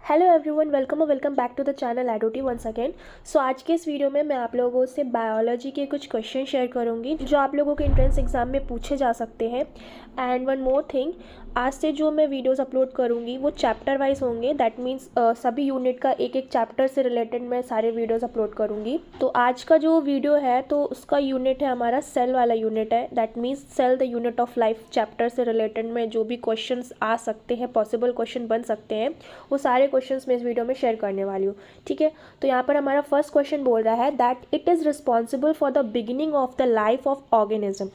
Hello everyone, welcome back to the channel एडोटी once again. So आज के इस वीडियो में मैं आप लोगों से बायोलॉजी के कुछ क्वेश्चन शेयर करूंगी जो आप लोगों के एंट्रेंस एग्जाम में पूछे जा सकते हैं। एंड वन मोर थिंग, आज से जो मैं वीडियोस अपलोड करूंगी वो चैप्टर वाइज होंगे। दैट मीन्स सभी यूनिट का एक एक चैप्टर से रिलेटेड मैं सारे वीडियोस अपलोड करूंगी। तो आज का जो वीडियो है तो उसका यूनिट है हमारा सेल वाला यूनिट है। That means cell the unit of life chapter से रिलेटेड में जो भी क्वेश्चन आ सकते हैं, पॉसिबल क्वेश्चन बन सकते हैं, वो सारे क्वेश्चंस मैं इस वीडियो में शेयर करने वाली हूँ। ठीक है, तो यहाँ पर हमारा फर्स्ट क्वेश्चन बोल रहा है that it is responsible for the beginning of the life of organism.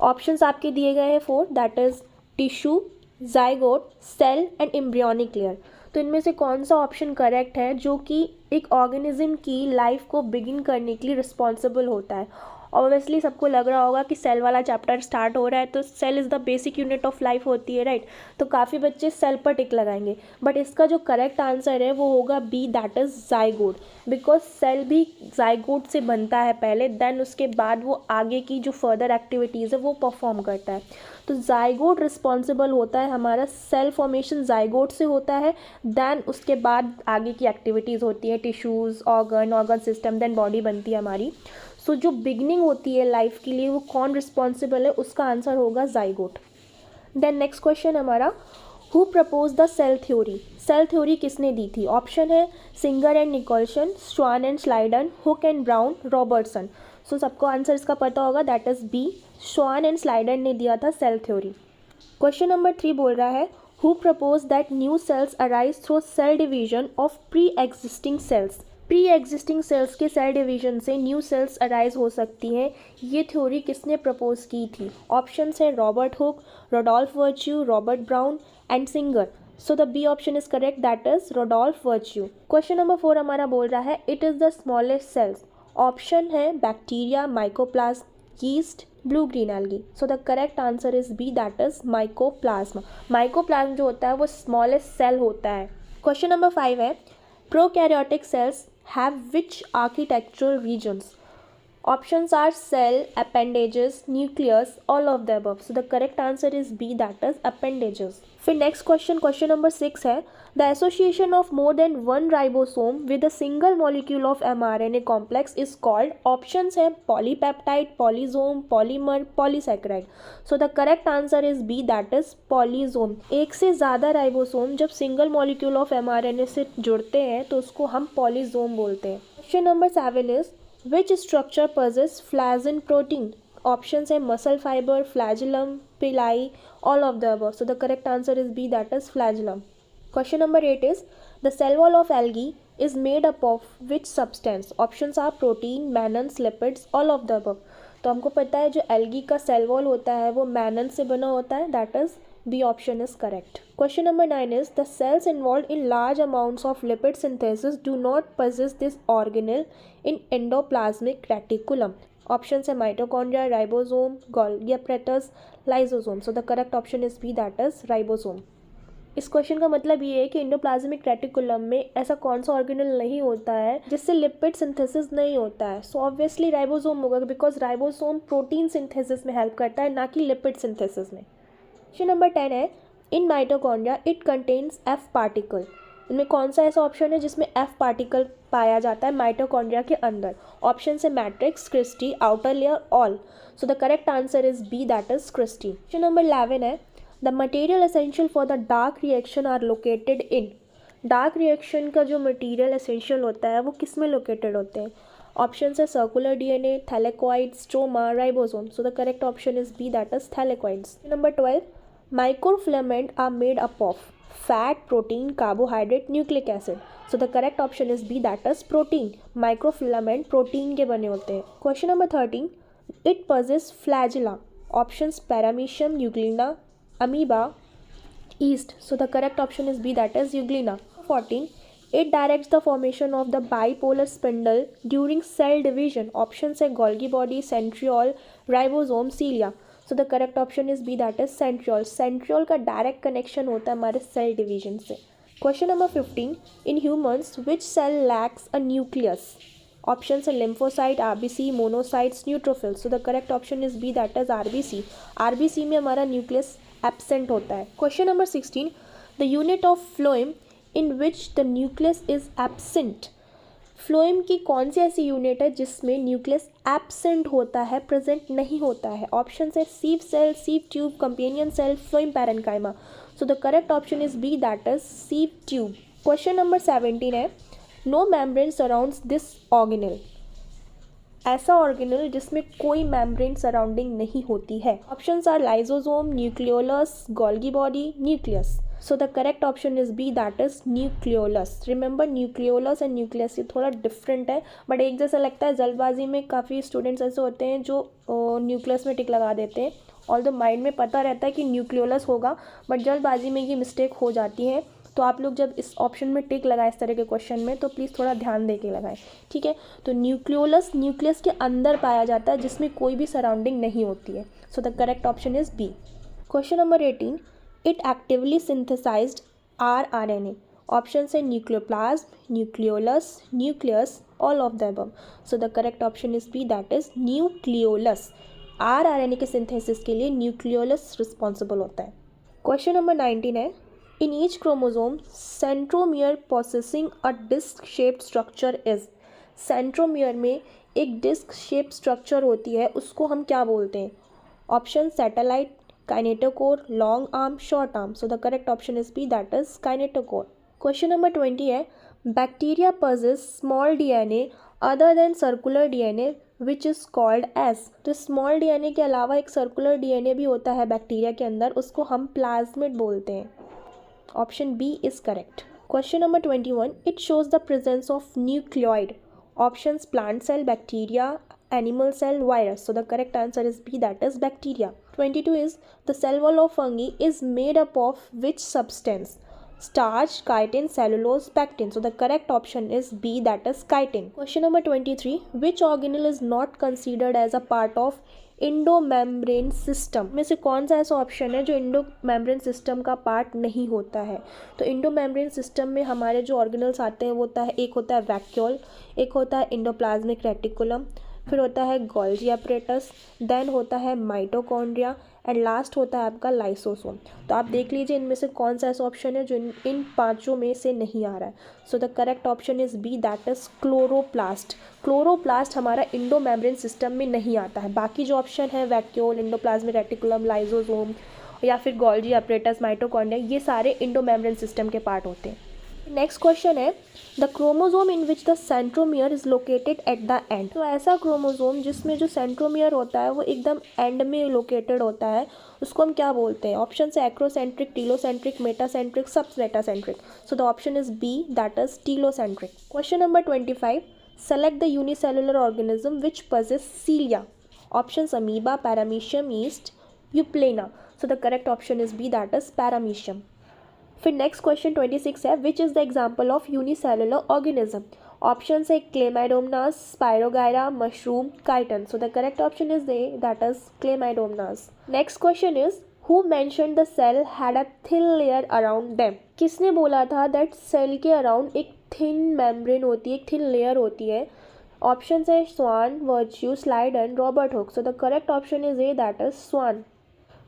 Options आपके दिए गए हैं 4, that is tissue, zygote, cell and embryonic layer. तो इनमें से कौन सा ऑप्शन करेक्ट है जो कि एक ऑर्गेनिज्म की लाइफ को बिगिन करने के लिए रिस्पॉन्सिबल होता है। ऑब्वियसली सबको लग रहा होगा कि सेल वाला चैप्टर स्टार्ट हो रहा है तो cell is the basic unit of life होती है, राइट। तो काफ़ी बच्चे सेल पर टिक लगाएंगे, बट इसका जो करेक्ट आंसर है वो होगा B, that is zygote. Because cell भी जाइगोट से बनता है पहले, देन उसके बाद वो आगे की जो फर्दर एक्टिविटीज़ है वो परफॉर्म करता है। तो जाइगोट रिस्पॉन्सिबल होता है, हमारा सेल फॉर्मेशन जाइगोट से होता है, देन उसके बाद आगे की एक्टिविटीज़ होती है, tissues, organ system, then body बनती है हमारी। सो जो बिगनिंग होती है लाइफ के लिए वो कौन रिस्पॉन्सिबल है, उसका आंसर होगा जाइगोट। देन नेक्स्ट क्वेश्चन हमारा, who propose the cell theory. Cell theory किसने दी थी? ऑप्शन है Singer and Nicolson, Schwann and Schleiden, Hooke and Brown, Robertson. So सबको आंसर इसका पता होगा, that is B, Schwann and Schleiden ने दिया था सेल थ्योरी। क्वेश्चन नंबर 3 बोल रहा है who propose that new cells arise through cell division of pre existing cells. Pre existing cells के सेल डिवीजन से न्यू सेल्स अराइज हो सकती हैं, ये थ्योरी किसने प्रपोज की थी? ऑप्शंस है Robert Hooke, Rudolf Virchow, Robert Brown and Singer. So the B option is correct, that is Rudolf Virchow. Question number 4 हमारा बोल रहा है it is the smallest cells. Option है bacteria, mycoplasm, yeast, blue green algae. So the correct answer is B, that is mycoplasma. Mycoplasm जो होता है वो smallest cell होता है। क्वेश्चन नंबर 5 है prokaryotic cells have which architectural regions? Options are cell, appendages, nucleus, all of the above. So the correct answer is B, that is appendages. फिर next question number 6 है the association of more than one ribosome with a single molecule of mRNA complex is called. Options है polypeptide, polysome, polymer, polysaccharide. So the correct answer is B, that is polysome. एक से ज़्यादा ribosome जब single molecule of mRNA से जुड़ते हैं तो उसको हम पॉलीजोम बोलते हैं। Question number 7 is Which structure possess flagellin protein? Options है muscle fiber, flagellum, pili, all of the above. So the correct answer is B, that is flagellum. Question number 8 is the cell wall of algae is made up of which substance? Options are protein, mannans, lipids, all of the above. तो हमको पता है जो algae का cell wall होता है वो मैनन से बना होता है, that is B option is correct. Question number 9 is the cells involved in large amounts of lipid synthesis do not possess this organelle in endoplasmic reticulum. Options are mitochondria, ribosome, Golgi apparatus, lysosome. So the correct option is B, that is ribosome. इस question का मतलब ये है कि endoplasmic reticulum में ऐसा कौन सा ऑर्गेनल नहीं होता है जिससे लिपिड सिंथेसिस नहीं होता है। सो ऑब्वियसली राइबोसोम होगा, बिकॉज राइबोसोम प्रोटीन सिंथेसिस में हेल्प करता है, ना कि लिपिड सिंथेसिस में। क्वेश्चन नंबर 10 है in mitochondria it contains F particle. इनमें कौन सा ऐसा ऑप्शन है जिसमें एफ पार्टिकल पाया जाता है माइटोकॉन्ड्रिया के अंदर? ऑप्शन है matrix, cristae, outer layer, all. So the correct answer is B, that is cristae. Question number 11 है the material essential for the dark reaction are located in. Dark reaction का जो material essential होता है वो किस में located होते हैं? ऑप्शन है circular DNA, thylakoid, stroma, ribosome. So the correct option is B, that is thylakoids. Number 12 microfilament are made up of fat, protein, carbohydrate, nucleic acid. So the correct option is B, that is protein. Microfilament protein के बने होते हैं। Question number 13 it possess flagella. Options paramecium, euglena, amoeba, yeast. So the correct option is B, that is euglena. 14 it directs the formation of the bipolar spindle during cell division. Options है Golgi body, centriole, ribosome, cilia. So the correct option is B, that is centriole. Centriole का direct connection होता है हमारे cell division से। Question number 15 in humans which cell lacks a nucleus? Option है lymphocyte, RBC, monocytes, neutrophil. So the correct option is B, that is RBC. RBC में हमारा nucleus absent होता है। Question number 16 the unit of phloem in which the nucleus is absent. Phloem की कौन सी ऐसी unit है जिसमें न्यूक्लियस एब्सेंट होता है, प्रेजेंट नहीं होता है? ऑप्शन है sieve cell, sieve tube, companion cell, phloem parenchyma. So the correct option is B, that is sieve tube. Question number 17 है, no membrane surrounds this organelle. ऐसा ऑर्गेनल जिसमें कोई मेम्ब्रेन सराउंडिंग नहीं होती है। Options are lysosome, nucleolus, Golgi body, nucleus. So the correct option is B, that is nucleolus. Remember nucleolus and nucleus ये थोड़ा different है, बट एक जैसा लगता है। जल्दबाजी में काफ़ी स्टूडेंट्स ऐसे होते हैं जो न्यूक्लियस में टिक लगा देते हैं, ऑल्दो माइंड में पता रहता है कि न्यूक्लियोलस होगा, बट जल्दबाजी में ये मिस्टेक हो जाती है। तो आप लोग जब इस ऑप्शन में टिक लगाए इस तरह के क्वेश्चन में, तो प्लीज़ थोड़ा ध्यान दे के लगाएं, ठीक है। तो न्यूक्लियोलस न्यूक्लियस के अंदर पाया जाता है जिसमें कोई भी सराउंडिंग नहीं होती है। So the correct option is B. Question number 18, it actively synthesized rRNA। Option है nucleoplasm, nucleolus, nucleus, all of the above. So the correct option is B, that is nucleolus. rRNA के synthesis के लिए nucleolus responsible होता है। Question number 19 है, in each chromosome centromere possessing a disc shaped structure is। Centromere में एक disc shape structure होती है, उसको हम क्या बोलते हैं? Option satellite, kinetochore, long arm, short arm. So the correct option is B, that is kinetochore. Question number 20 है, bacteria possess small DNA other than circular DNA which is called as. तो small DNA के अलावा एक circular DNA भी होता है bacteria के अंदर, उसको हम प्लाज्मिड बोलते हैं। Option B is correct. Question number 21, it shows the presence of nucleoid. Options plant cell, bacteria, animal cell, virus. So the correct answer is B, that is bacteria. 22 is the cell wall of fungi is made up of which substance? Starch, chitin, cellulose, pectin. So the correct option is B, that is chitin. Question number 23, which organelle is not considered as a part of Indo membrane system. में से कौन सा ऐसा option है जो Indo membrane system का part नहीं होता है? तो इंडो मेम्ब्रेन सिस्टम में हमारे जो ऑर्गेनल्स आते हैं वो होता है, एक होता है वैक्यूल, एक होता है इंडोप्लाज्मिक रेटिकुलम, फिर होता है गोल्जी एपरेटस, देन होता है माइटोकॉन्ड्रिया, एंड लास्ट होता है आपका लाइसोसोम। तो आप देख लीजिए इनमें से कौन सा ऐसा ऑप्शन है जो इन पांचों में से नहीं आ रहा है। So the correct option is B, that is chloroplast. Chloroplast हमारा इंडो मेम्ब्रेन सिस्टम में नहीं आता है। बाकी जो ऑप्शन है वैक्यूल, इंडोप्लाज्मिक रेटिकुलम, लाइसोसोम या फिर गोल्जी एपरेटस, माइटोकॉन्ड्रिया, ये सारे इंडो मेम्ब्रेन सिस्टम के पार्ट होते हैं। नेक्स्ट क्वेश्चन है, the chromosome in which the centromere is located at the end. तो ऐसा क्रोमोजोम जिसमें जो सेंट्रोमियर होता है वो एकदम एंड में लोकेटेड होता है, उसको हम क्या बोलते हैं? ऑप्शन है acrocentric, telocentric, metacentric, submetacentric. So the option is B, that is telocentric. Question number 25, select the unicellular organism which possess cilia। Option amoeba, paramecium, yeast, euglena. So the correct option is B, that is paramecium. फिर next question 26 है, which is the example of unicellular organism. Option है Chlamydomonas, Spirogyra, mushroom, chiton. So the correct option is A, that is Chlamydomonas. Next question is, who mentioned the cell had a thin layer around them. किसने बोला था that cell के around एक thin membrane होती है, एक thin layer होती है? ऑप्शन है Schwann, Virchow, Schleiden, Robert Hooke. So the correct option is A, that is Schwann.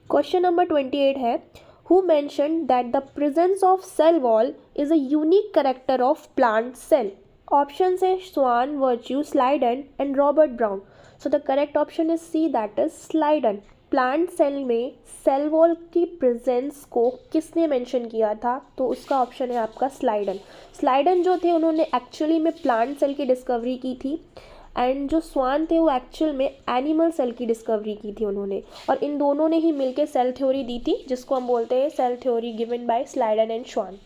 Question number 28 है, who mentioned that the presence of cell wall is a unique character of plant cell। Options है Swan, Virtue, Sliden and Robert Brown। So the correct option is C, that is Sliden। Plant cell में cell wall की presence को किसने mention किया था? तो उसका option है आपका स्लाइडन। स्लाइडन जो थे उन्होंने एक्चुअली में प्लांट सेल की डिस्कवरी की थी, एंड जो स्वान थे वो एक्चुअल में एनिमल सेल की डिस्कवरी की थी उन्होंने, और इन दोनों ने ही मिलकर सेल थ्योरी दी थी जिसको हम बोलते हैं cell theory given by Schleiden and Schwann.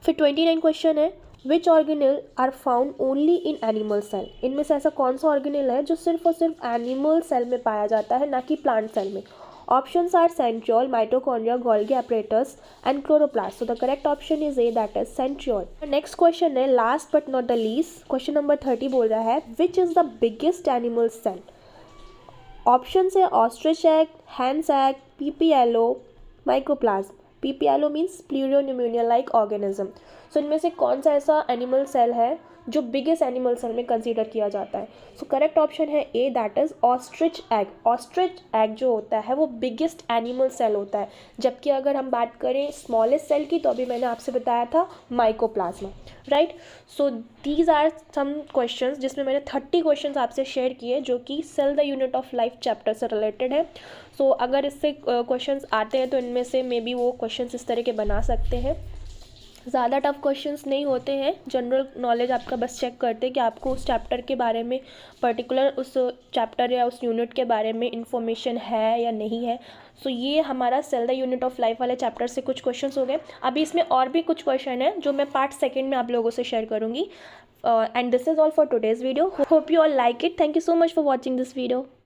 फिर 29 क्वेश्चन है, which organelle are found only in animal cell. इनमें से ऐसा कौन सा ऑर्गेनल है जो सिर्फ और सिर्फ एनिमल सेल में पाया जाता है, ना कि प्लांट सेल में? Options are centriole, mitochondria, Golgi apparatus and chloroplast. So the correct option is A, that is centriole. Next question है, last but not the least, question number 30 बोल रहा है, which is the biggest animal cell. Option है ostrich egg, hens egg, PPLO, mycoplasm. PPLO means pleuropneumonia like organism. सो इनमें से कौन सा ऐसा एनिमल सेल है जो बिगेस्ट एनिमल सेल में कंसीडर किया जाता है? सो करेक्ट ऑप्शन है A, that is ostrich egg. Ostrich egg जो होता है वो बिगेस्ट एनिमल सेल होता है, जबकि अगर हम बात करें स्मॉलेस्ट सेल की तो अभी मैंने आपसे बताया था mycoplasma, right. So these are some questions जिसमें मैंने 30 क्वेश्चंस आपसे शेयर किए जो कि cell the unit of life chapter से रिलेटेड है। सो अगर इससे क्वेश्चंस आते हैं तो इनमें से मे बी वो क्वेश्चंस इस तरह के बना सकते हैं। ज़्यादा टफ क्वेश्चंस नहीं होते हैं, जनरल नॉलेज आपका बस चेक करते हैं कि आपको उस चैप्टर के बारे में, पर्टिकुलर उस चैप्टर या उस यूनिट के बारे में इंफॉर्मेशन है या नहीं है। सो ये हमारा cell the unit of life वाले चैप्टर से कुछ क्वेश्चंस हो गए। अभी इसमें और भी कुछ क्वेश्चन है जो मैं पार्ट सेकेंड में आप लोगों से शेयर करूँगी। And this is all for today's video. Hope you all like it. Thank you so much for watching this video.